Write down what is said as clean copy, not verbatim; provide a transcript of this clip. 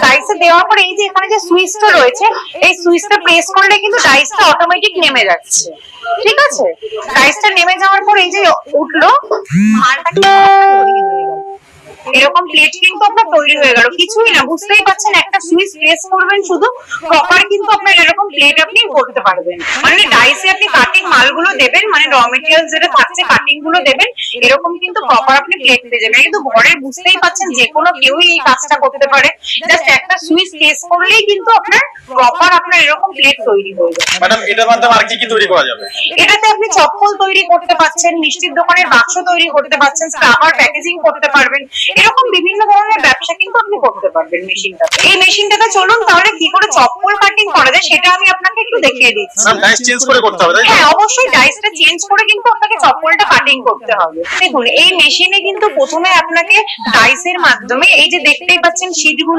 ডাইসে দেওয়ার পর এই যে এখানে যে সুইচটা রয়েছে, এই সুইচটা প্রেস করলে কিন্তু ডাইসটা অটোমেটিক নেমে যাচ্ছে। ঠিক আছে, ডাইসটা নেমে যাওয়ার পর এই যে উঠলো, মালটা কিন্তু তৈরি হয়ে গেল। এরকম প্লেট কিন্তু আপনার তৈরি হয়ে গেল, কিছুই না, বুঝতেই পারছেন, একটা সুইচ প্রেস করবেন শুধু, প্রপার কিন্তু আপনার এরকম প্লেট আপনি করতে পারবেন। মানে ডাইসে আপনি কাটিং মালগুলো দেবেন, মানে র মেটেরিয়াল যেটা থাকছে কাটিং গুলো দেবেন, এরকম কিন্তু প্রপার আপনি প্লেট পেয়ে যাবেন। কিন্তু ঘরে বুঝতেই পাচ্ছেন যে কোনো কেউই এই কাজটা করতে পারে, জাস্ট একটা সুইচ প্রেস করলেই কিন্তু আপনার প্রপার আপনার এরকম প্লেট তৈরি হয়ে যাবে। ম্যাডাম এটার মাধ্যমে আর কি কি তৈরি করা যাবে? এটাতে আপনি চপ্পল তৈরি করতে পারছেন, মিষ্টির দোকানের বাক্স তৈরি করতে পারছেন, স্ক্রাবার প্যাকেজিং করতে পারবেন, এরকম বিভিন্ন ধরনের ব্যবসা কিন্তু আপনি করতে পারবেন মেশিনটাতে। এই মেশিনটাতে চলুন তাহলে কি করে চপ্পল কাটিং করা যায় সেটা আমি আপনাকে একটু দেখিয়ে দিচ্ছি। ম্যাম ডাইস চেঞ্জ করে করতে হবে তাই তো? হ্যাঁ অবশ্যই, ডাইসটা চেঞ্জ করে কিন্তু আপনাকে চপ্পলটা কাটিং করতে হবে। দেখুন এই মেশিনে কিন্তু প্রথমে আপনাকে ডাইসের মাধ্যমে এই যে দেখতেই পাচ্ছেন শীটগুলো